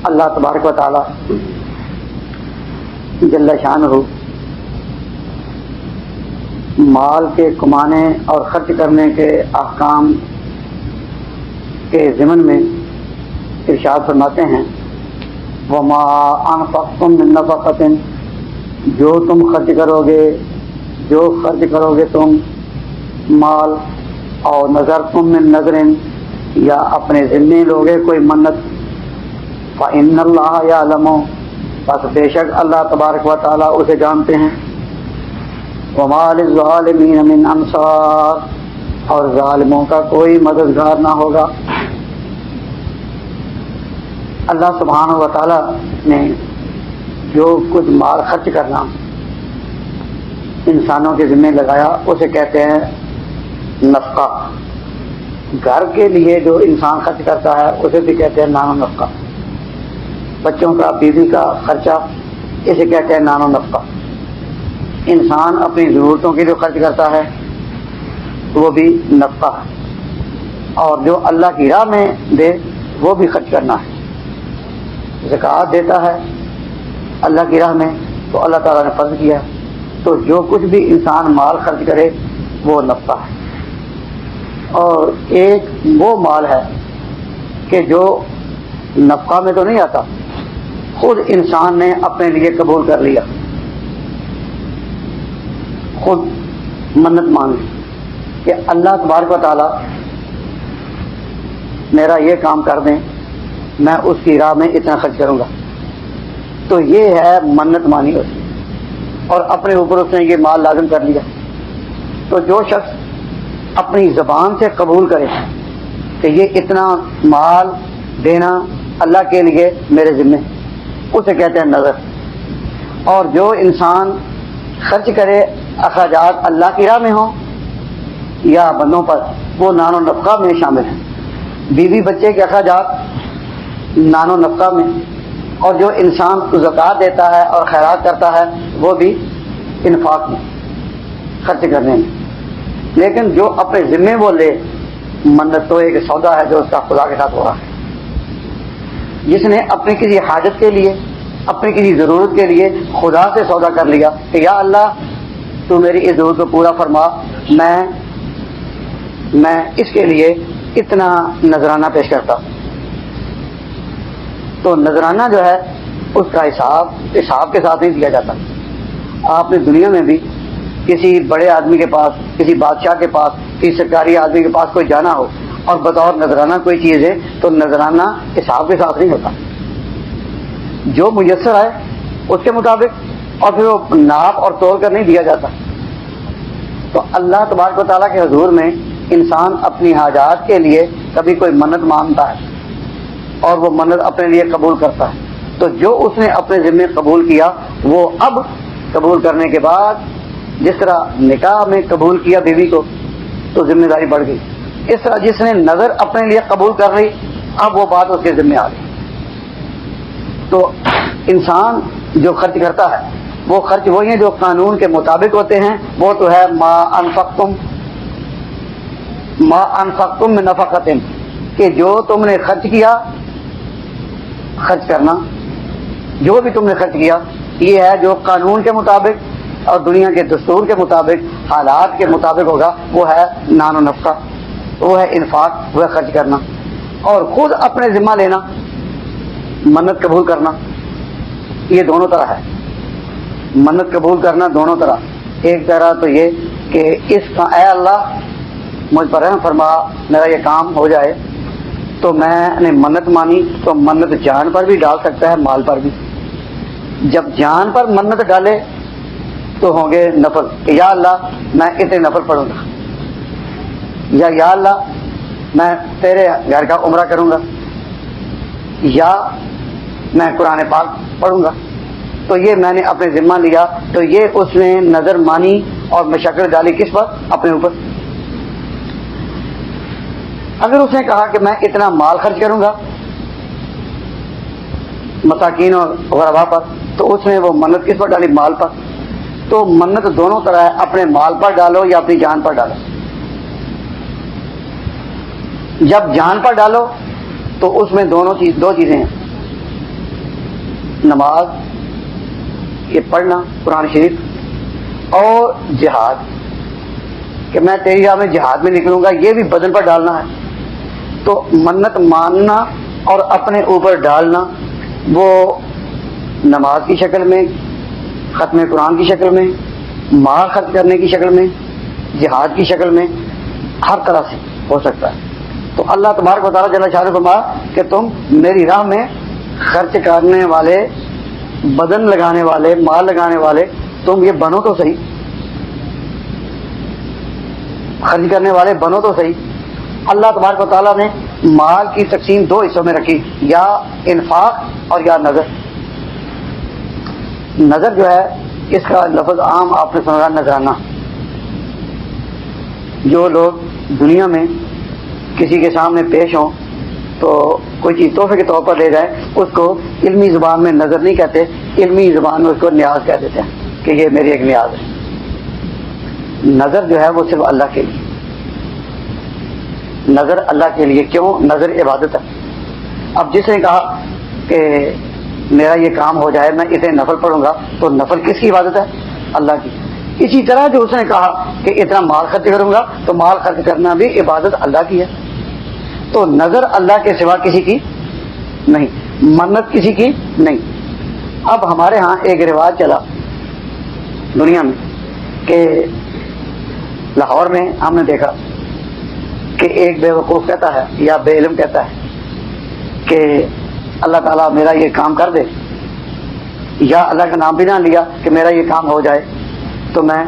اللہ تبارک و تعالی جل شانہ مال کے کمانے اور خرچ کرنے کے احکام کے ضمن میں ارشاد فرماتے ہیں وما انفقتم من نفقۃ، جو تم خرچ کرو گے تم مال، اور نظر تم من نظر، یا اپنے ذمے لوگے کوئی منت، فإن اللہ یعلم، بس بے شک اللہ تبارک و تعالیٰ اسے جانتے ہیں، وما للظالمین من انصار، اور ظالموں کا کوئی مددگار نہ ہوگا۔ اللہ سبحانہ و تعالیٰ نے جو کچھ مال خرچ کرنا انسانوں کے ذمہ لگایا اسے کہتے ہیں نفقہ۔ گھر کے لیے جو انسان خرچ کرتا ہے اسے بھی کہتے ہیں نان و نفقہ۔ بچوں کا، بیوی کا خرچہ، اسے کہتے ہیں نان و نفقہ۔ انسان اپنی ضرورتوں کے لیے خرچ کرتا ہے وہ بھی نفقہ ہے، اور جو اللہ کی راہ میں دے وہ بھی خرچ کرنا ہے۔ زکوٰۃ دیتا ہے اللہ کی راہ میں تو اللہ تعالیٰ نے فرض کیا، تو جو کچھ بھی انسان مال خرچ کرے وہ نفقہ ہے۔ اور ایک وہ مال ہے کہ جو نفقہ میں تو نہیں آتا، خود انسان نے اپنے لیے قبول کر لیا، خود منت مان لی کہ اللہ تبارک و تعالیٰ میرا یہ کام کر دیں، میں اس کی راہ میں اتنا خرچ کروں گا، تو یہ ہے منت مانی اس نے، اور اپنے اوپر اس نے یہ مال لازم کر لیا۔ تو جو شخص اپنی زبان سے قبول کرے کہ یہ اتنا مال دینا اللہ کے لیے میرے ذمے، اسے کہتے ہیں نظر۔ اور جو انسان خرچ کرے اخراجات اللہ کی راہ میں ہوں یا بندوں پر، وہ نان و نفقہ میں شامل ہیں۔ بیوی بچے کے اخراجات نان و نفقہ میں، اور جو انسان زکوٰۃ دیتا ہے اور خیرات کرتا ہے وہ بھی انفاق میں، خرچ کرنے میں۔ لیکن جو اپنے ذمے وہ لے، منت تو ایک سودا ہے جو اس کا خدا کے ساتھ ہو رہا ہے۔ جس نے اپنی کسی حاجت کے لیے، اپنی کسی ضرورت کے لیے خدا سے سودا کر لیا کہ یا اللہ تو میری اس ضرورت کو پورا فرما، میں اس کے لیے اتنا نذرانہ پیش کرتا، تو نذرانہ جو ہے اس کا حساب کے ساتھ نہیں دیا جاتا۔ آپ نے دنیا میں بھی کسی بڑے آدمی کے پاس، کسی بادشاہ کے پاس، کسی سرکاری آدمی کے پاس کوئی جانا ہو اور بطور نذرانہ کوئی چیز ہے تو نذرانہ حساب کے ساتھ نہیں ہوتا، جو میسر ہے اس کے مطابق، اور پھر وہ ناپ اور تول کر نہیں دیا جاتا۔ تو اللہ تبارک و تعالیٰ کے حضور میں انسان اپنی حاجات کے لیے کبھی کوئی منت مانتا ہے اور وہ منت اپنے لیے قبول کرتا ہے، تو جو اس نے اپنے ذمے قبول کیا وہ اب قبول کرنے کے بعد جس طرح نکاح میں قبول کیا بیوی کو تو ذمہ داری بڑھ گئی، اس طرح جس نے نظر اپنے لیے قبول کر لی اب وہ بات اس کے ذمہ آ گئی۔ تو انسان جو خرچ کرتا ہے وہ خرچ وہی ہیں جو قانون کے مطابق ہوتے ہیں، وہ تو ہے ما انفقتم من نفقۃ، کہ جو تم نے خرچ کیا، خرچ کرنا جو بھی تم نے خرچ کیا یہ ہے جو قانون کے مطابق اور دنیا کے دستور کے مطابق، حالات کے مطابق ہوگا، وہ ہے نان و نفقہ، وہ ہے انفاق، وہ ہے خرچ کرنا۔ اور خود اپنے ذمہ لینا، منت قبول کرنا، یہ دونوں طرح ہے۔ منت قبول کرنا دونوں طرح، ایک طرح تو یہ کہ اس کا اے اللہ مجھ پر رحم فرما، میرا یہ کام ہو جائے، تو میں نے منت مانی، تو منت جان پر بھی ڈال سکتا ہے، مال پر بھی۔ جب جان پر منت ڈالے تو ہوں گے نفل، کہ یا اللہ میں اتنے نفل پڑھوں گا، یا اللہ میں تیرے گھر کا عمرہ کروں گا، یا میں قرآن پاک پڑھوں گا، تو یہ میں نے اپنے ذمہ لیا، تو یہ اس نے نظر مانی اور مشقت ڈالی کس پر؟ اپنے اوپر۔ اگر اس نے کہا کہ میں اتنا مال خرچ کروں گا مساکین اور غربا پر، تو اس نے وہ منت کس پر ڈالی؟ مال پر۔ تو منت دونوں طرح ہے، اپنے مال پر ڈالو یا اپنی جان پر ڈالو۔ جب جان پر ڈالو تو اس میں دو چیزیں ہیں، نماز یہ پڑھنا قرآن شریف اور جہاد کہ میں تیری راہ میں جہاد میں نکلوں گا یہ بھی بدن پر ڈالنا ہے. تو منت ماننا اور اپنے اوپر ڈالنا وہ نماز کی شکل میں، ختم قرآن کی شکل میں، مال خرچ کرنے کی شکل میں، جہاد کی شکل میں، ہر طرح سے ہو سکتا ہے. تو اللہ تبارک و تعالیٰ جل شانہ فرمایا کہ تم میری راہ میں خرچ کرنے والے، بدن لگانے والے، مال لگانے والے تم یہ بنو تو صحیح، خرچ کرنے والے بنو تو صحیح. اللہ تبارک و تعالیٰ نے مال کی تقسیم دو حصوں میں رکھی، یا انفاق اور یا نظر. نظر جو ہے اس کا لفظ عام آپ نے سنا نذرانہ. جو لوگ دنیا میں کسی کے سامنے پیش ہوں تو کوئی چیز تحفے کے طور پر لے جائے، اس کو علمی زبان میں نظر نہیں کہتے، علمی زبان میں اس کو نیاز کہہ دیتے ہیں کہ یہ میری ایک نیاز ہے. نظر جو ہے وہ صرف اللہ کے لیے، نظر اللہ کے لیے. کیوں؟ نظر عبادت ہے. اب جس نے کہا کہ میرا یہ کام ہو جائے میں اتنے نفل پڑھوں گا، تو نفل کس کی عبادت ہے؟ اللہ کی. اسی طرح جو اس نے کہا کہ اتنا مال خرچ کروں گا، تو مال خرچ کرنا بھی عبادت اللہ کی ہے. تو نظر اللہ کے سوا کسی کی نہیں، منت کسی کی نہیں. اب ہمارے ہاں ایک رواج چلا دنیا میں کہ لاہور میں ہم نے دیکھا کہ ایک بے وقوف کہتا ہے یا بے علم کہتا ہے کہ اللہ تعالیٰ میرا یہ کام کر دے، یا اللہ کا نام بھی نہ لیا کہ میرا یہ کام ہو جائے تو میں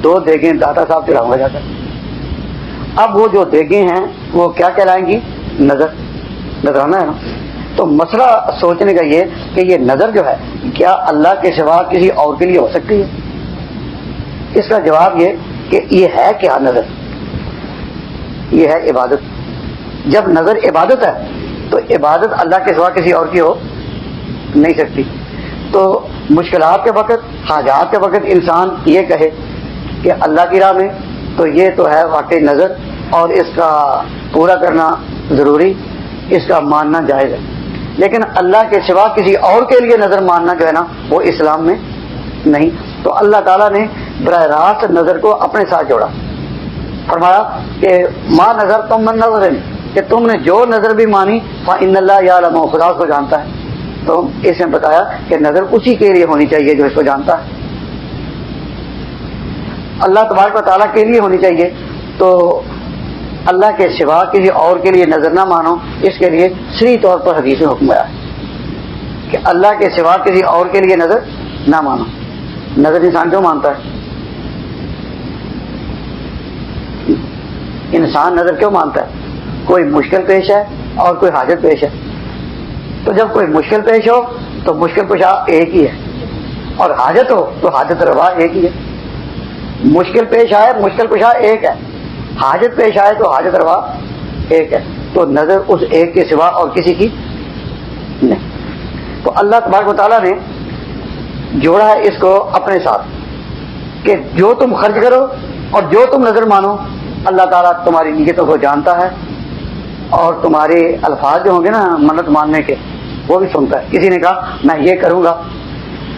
2 دیگیں داتا صاحب چڑھاؤں گا جا کر. اب وہ جو دیگیں ہیں وہ کیا کہلائیں گی؟ نذرانہ ہے نا. تو مسئلہ سوچنے کا یہ کہ یہ نظر جو ہے کیا اللہ کے سوا کسی اور کے لیے ہو سکتی ہے؟ اس کا جواب یہ کہ یہ ہے کیا نظر؟ یہ ہے عبادت. جب نظر عبادت ہے تو عبادت اللہ کے سوا کسی اور کی ہو نہیں سکتی. تو مشکلات کے وقت، حاجات کے وقت انسان یہ کہے کہ اللہ کی راہ میں، تو یہ تو ہے واقعی نظر، اور اس کا پورا کرنا ضروری، اس کا ماننا جائز ہے. لیکن اللہ کے سوا کسی اور کے لیے نظر ماننا جو ہے نا وہ اسلام میں نہیں. تو اللہ تعالیٰ نے براہ راست نظر کو اپنے ساتھ جوڑا. فرمایا کہ ماں نظر تم من نظر، کہ تم نے جو نظر بھی مانی فإن اللہ یعلم، خدا اس کو جانتا ہے. تو اس نے بتایا کہ نظر اسی کے لیے ہونی چاہیے جو اس کو جانتا ہے، اللہ تبارک و تعالیٰ کے لیے ہونی چاہیے. تو اللہ کے سوا کسی اور کے لیے نظر نہ مانو، اس کے لیے صریح طور پر حدیث میں حکم آیا ہے کہ اللہ کے سوا کسی اور کے لیے نظر نہ مانو. نظر انسان کیوں مانتا ہے؟ انسان نظر کیوں مانتا ہے؟ کوئی مشکل پیش ہے اور کوئی حاجت پیش ہے. تو جب کوئی مشکل پیش ہو تو مشکل کشا ایک ہی ہے، اور حاجت ہو تو حاجت روا ایک ہی ہے. مشکل پیش آئے مشکل کشا ایک ہے، حاجت پیش آئے تو حاجت روا ایک ہے. تو نظر اس ایک کے سوا اور کسی کی نہیں. تو اللہ تبارک و تعالیٰ نے جوڑا ہے اس کو اپنے ساتھ کہ جو تم خرچ کرو اور جو تم نظر مانو، اللہ تعالیٰ تمہاری نیتوں کو جانتا ہے، اور تمہارے الفاظ جو ہوں گے نا منت ماننے کے وہ بھی سنتا ہے. کسی نے کہا میں یہ کروں گا،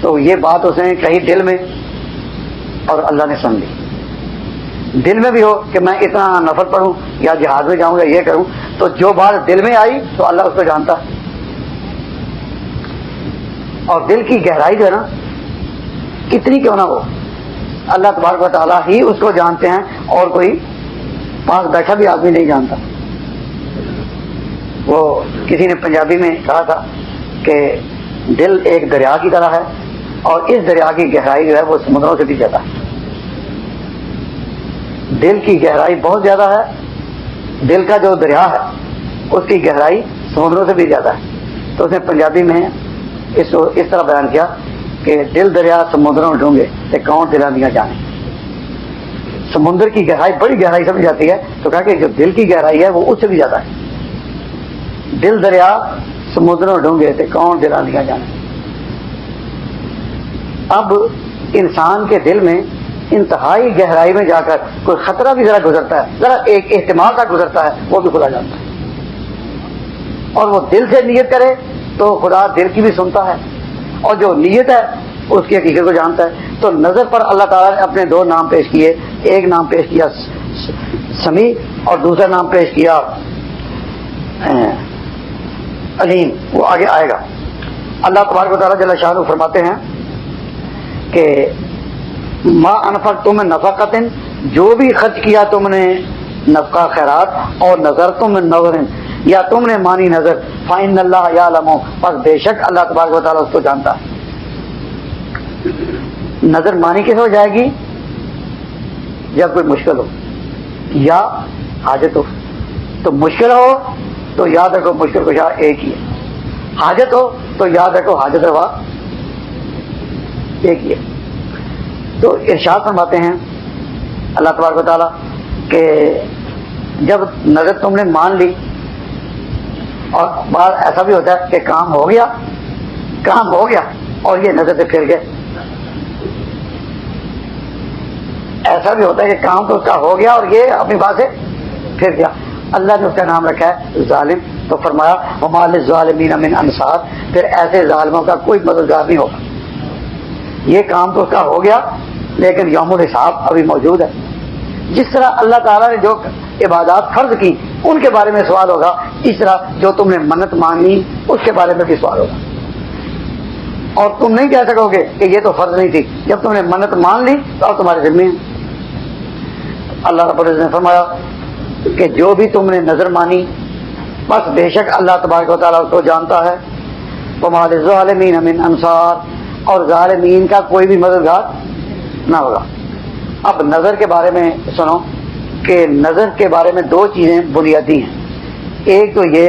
تو یہ بات اس نے کہی دل میں اور اللہ نے سن لی. دل میں بھی ہو کہ میں اتنا نفل پڑھوں یا جہاد میں جاؤں گا یہ کروں، تو جو بات دل میں آئی تو اللہ اس کو جانتا ہے. اور دل کی گہرائی جو ہے نا کتنی کیوں نہ ہو، اللہ تبارک و تعالیٰ ہی اس کو جانتے ہیں، اور کوئی پاس بیٹھا بھی آدمی نہیں جانتا. وہ کسی نے پنجابی میں کہا تھا کہ دل ایک دریا کی طرح ہے، اور اس دریا کی گہرائی جو ہے وہ سمندروں سے بھی زیادہ ہے. دل کی گہرائی بہت زیادہ ہے، دل کا جو دریا ہے اس کی گہرائی سمندروں سے بھی زیادہ ہے. تو اس نے پنجابی میں اس طرح بیان کیا کہ دل دریا سمندروں ڈونگے تے کون دلاں دیاں جانے. سمندر کی گہرائی بڑی گہرائی سمجھ جاتی ہے، تو کہا کہ جو دل کی گہرائی ہے وہ اس سے بھی زیادہ ہے. دل دریا سمندروں ڈونگے تے کون دلاں دیاں جانے. اب انسان کے دل میں انتہائی گہرائی میں جا کر کوئی خطرہ بھی ذرا گزرتا ہے، ذرا ایک احتمال کا گزرتا ہے، وہ بھی خدا جانتا ہے. اور وہ دل سے نیت کرے تو خدا دل کی بھی سنتا ہے، اور جو نیت ہے اس کی حقیقت کو جانتا ہے. تو نظر پر اللہ تعالیٰ نے اپنے دو نام پیش کیے. ایک نام پیش کیا سمیع اور دوسرا نام پیش کیا علیم. وہ آگے آئے گا. اللہ تبارک و تعالیٰ جل شانہ فرماتے ہیں کہ ما انفقتم من نفقۃ، جو بھی خرچ کیا تم نے نفقہ خیرات، اور نظر تم من نظر، یا تم نے مانی نظر، فإن اللہ یعلم، پس بے شک اللہ تبارک و تعالیٰ اس کو جانتا ہے. نظر مانی کیسے ہو جائے گی؟ جب کوئی مشکل ہو یا حاجت ہو. تو مشکل ہو تو یاد رکھو مشکل کشا ایک ہی ہے، حاجت ہو تو یاد رکھو حاجت روا ایک ہی ہے. تو ارشاد فرماتے ہیں اللہ تبارک و تعالیٰ کہ جب نظر تم نے مان لی، اور بعض ایسا بھی ہوتا ہے کہ کام ہو گیا اور یہ نظر سے پھر گئے. ایسا بھی ہوتا ہے کہ کام تو اس کا ہو گیا اور یہ اپنی بات سے پھر گیا. اللہ نے اس کا نام رکھا ہے ظالم. تو فرمایا وما للظالمین من انصار، پھر ایسے ظالموں کا کوئی مددگار نہیں ہوگا. یہ کام تو اس کا ہو گیا لیکن یوم الحساب ابھی موجود ہے. جس طرح اللہ تعالیٰ نے جو عبادات فرض کی ان کے بارے میں سوال ہوگا، اس طرح جو تم نے منت مانی اس کے بارے میں بھی سوال ہوگا. اور تم نہیں کہہ سکو گے کہ یہ تو فرض نہیں تھی، جب تم نے منت مان لی تو اب تمہارے ذمہ ہے. اللہ رب العزت نے فرمایا کہ جو بھی تم نے نظر مانی بس بے شک اللہ تبارک و تعالیٰ اس کو جانتا ہے. وما للظالمین من انصار، اور ظالمین کا کوئی بھی مددگار نہ ہوگا. اب نظر کے بارے میں سنو کہ نظر کے بارے میں دو چیزیں بنیادی ہیں. ایک تو یہ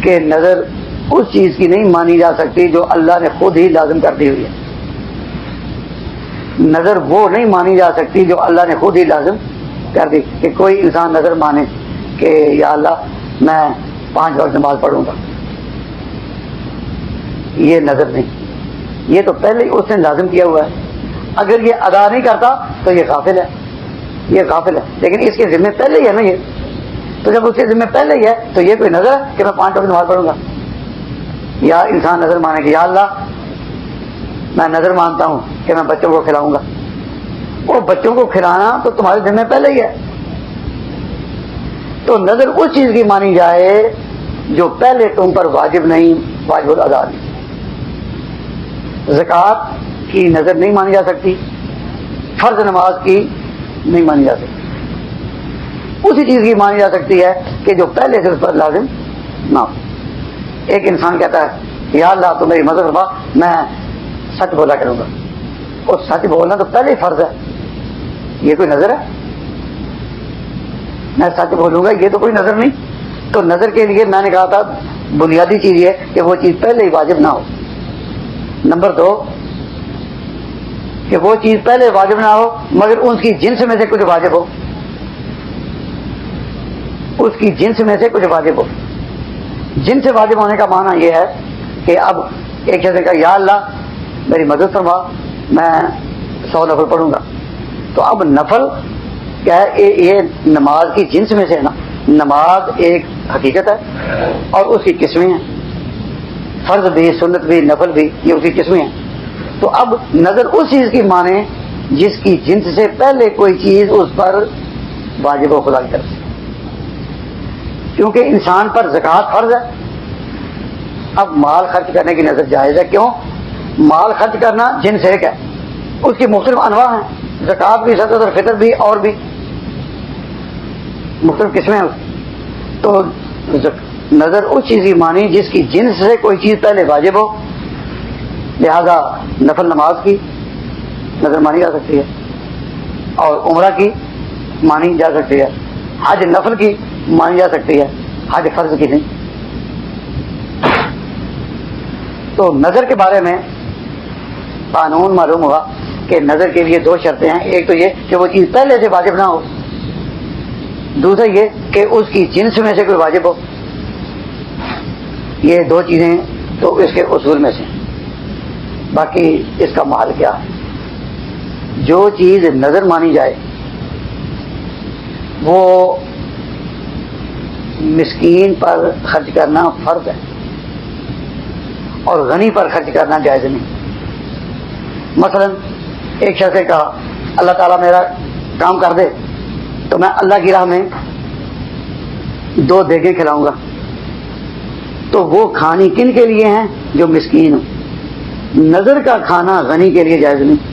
کہ نظر اس چیز کی نہیں مانی جا سکتی جو اللہ نے خود ہی لازم کر دی ہوئی ہے. نظر وہ نہیں مانی جا سکتی جو اللہ نے خود ہی لازم کر دی. کہ کوئی انسان نظر مانے کہ یا اللہ میں 5 وقت نماز پڑھوں گا، یہ نظر نہیں، یہ تو پہلے ہی اس نے لازم کیا ہوا ہے. اگر یہ ادا نہیں کرتا تو یہ غافل ہے، لیکن اس کے ذمہ پہلے ہی ہے نا یہ. تو جب اس کے ذمہ پہلے ہی ہے تو یہ کوئی نظر ہے کہ میں 5 وقت نماز پڑھوں گا؟ یا انسان نظر مانے کہ یا اللہ میں نظر مانتا ہوں کہ میں بچوں کو کھلاؤں گا. وہ بچوں کو کھلانا تو تمہارے ذمہ پہلے ہی ہے. تو نظر اس چیز کی مانی جائے جو پہلے تم پر واجب نہیں، واجب الادا نہیں. زکوٰۃ کی نظر نہیں مانی جا سکتی، فرض نماز کی نہیں مانی جا سکتی. اسی چیز کی مانی جا سکتی ہے کہ جو پہلے سے اس پر لازم نہ ہو. ایک انسان کہتا ہے یا اللہ تو میری مدد فرما، میں سچ بولا کروں گا. اور سچ بولنا تو پہلے ہی فرض ہے. یہ کوئی نظر ہے؟ میں سچ بولوں گا یہ تو کوئی نظر نہیں. تو نظر کے لیے میں نے کہا تھا بنیادی چیز یہ کہ وہ چیز پہلے ہی واجب نہ ہو. نمبر 2 کہ وہ چیز پہلے واجب نہ ہو مگر اس کی جنس میں سے کچھ واجب ہو. اس کی جنس میں سے کچھ واجب ہو. جنس سے واجب ہونے کا معنی یہ ہے کہ اب ایک شخص نے کہا یا اللہ میری مدد فرما، میں 100 نفل پڑھوں گا. تو اب نفل کیا ہے؟ یہ نماز کی جنس میں سے ہے نا. نماز ایک حقیقت ہے اور اس کی قسمیں ہیں، فرض بھی، سنت بھی، نفل بھی، یہ اس کی قسمیں ہیں. تو اب نظر اس چیز کی مانے جس کی جنس سے پہلے کوئی چیز اس پر واجب ہو خدا کی طرف سے. کیونکہ انسان پر زکوٰۃ فرض ہے. اب مال خرچ کرنے کی نظر جائز ہے. کیوں؟ مال خرچ کرنا جنس ایک ہے، اس کی مختلف انواع ہیں. زکوٰۃ بھی، صدقۃ الفطر بھی، اور بھی مختلف قسمیں ہیں. تو نظر اس چیز کی مانی جس کی جنس سے کوئی چیز پہلے واجب ہو. لہذا نفل نماز کی نظر مانی جا سکتی ہے، اور عمرہ کی مانی جا سکتی ہے، حج نفل کی مانی جا سکتی ہے، حج فرض کی نہیں. تو نظر کے بارے میں قانون معلوم ہوا کہ نظر کے لیے 2 شرطیں ہیں. ایک تو یہ کہ وہ چیز پہلے سے واجب نہ ہو، دوسرا یہ کہ اس کی جنس میں سے کوئی واجب ہو. یہ 2 چیزیں تو اس کے اصول میں سے. باقی اس کا محل کیا ہے؟ جو چیز نظر مانی جائے وہ مسکین پر خرچ کرنا فرض ہے، اور غنی پر خرچ کرنا جائز نہیں. مثلا ایک شخص نے کہا اللہ تعالیٰ میرا کام کر دے تو میں اللہ کی راہ میں 2 دیگیں کھلاؤں گا. تو وہ کھانی کن کے لیے ہیں؟ جو مسکین ہوں. نظر کا کھانا غنی کے لیے جائز نہیں.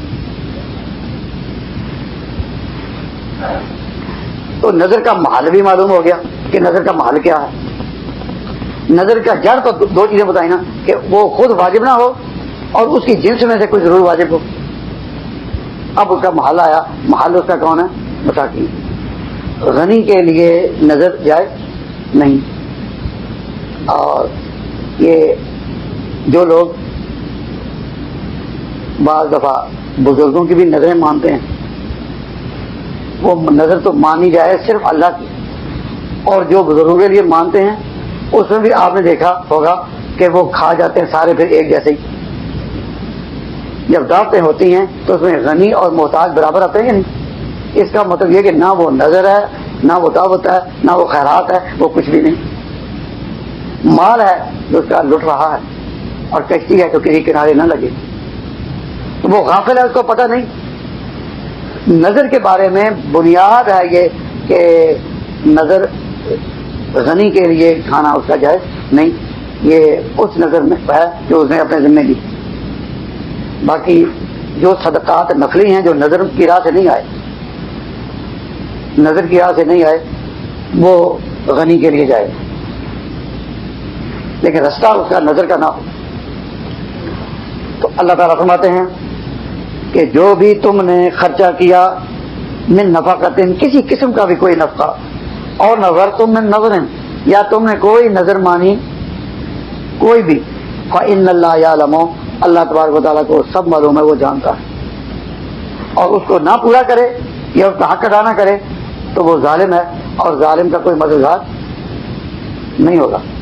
تو نظر کا محل بھی معلوم ہو گیا کہ نظر کا محل کیا ہے. نظر کا جڑ تو 2 چیزیں بتائیں نا، کہ وہ خود واجب نہ ہو اور اس کی جنس میں سے کوئی ضرور واجب ہو. اب اس کا محل آیا، محل اس کا کون ہے؟ مساکین. غنی کے لیے نظر جائز نہیں. اور یہ جو لوگ بعض دفعہ بزرگوں کی بھی نظریں مانتے ہیں، وہ نظر تو مانی جائے صرف اللہ کی، اور جو بزرگوں کے لیے مانتے ہیں اس میں بھی آپ نے دیکھا ہوگا کہ وہ کھا جاتے ہیں سارے پھر ایک جیسے ہی. جب دعوتیں ہوتی ہیں تو اس میں غنی اور محتاج برابر آتے ہیں یا نہیں؟ اس کا مطلب یہ کہ نہ وہ نظر ہے، نہ وہ دعوت ہے، نہ وہ خیرات ہے، وہ کچھ بھی نہیں. مال ہے جو اس کا لٹ رہا ہے، اور کشتی ہے تو کسی کنارے نہ لگے. وہ غافل ہے، اس کو پتہ نہیں. نظر کے بارے میں بنیاد ہے یہ کہ نظر غنی کے لیے کھانا اس کا جائز نہیں. یہ اس نظر میں ہے جو اس نے اپنے ذمہ لی. باقی جو صدقات نفلی ہیں جو نظر کی راہ سے نہیں آئے، نظر کی راہ سے نہیں آئے، وہ غنی کے لیے جائے، لیکن رستہ اس کا نظر کا نہ ہو. تو اللہ تعالیٰ فرماتے ہیں کہ جو بھی تم نے خرچہ کیا من نفقۃ، کسی قسم کا بھی کوئی نفقہ، اور نظر تم من نظر، یا تم نے کوئی نظر مانی کوئی بھی، فإن اللہ یعلم، اللہ تبارک و تعالیٰ کو سب معلوم ہے، وہ جانتا ہے. اور اس کو نہ پورا کرے یا اس کا حق ادا نہ کرے تو وہ ظالم ہے، اور ظالم کا کوئی مددگار نہیں ہوگا.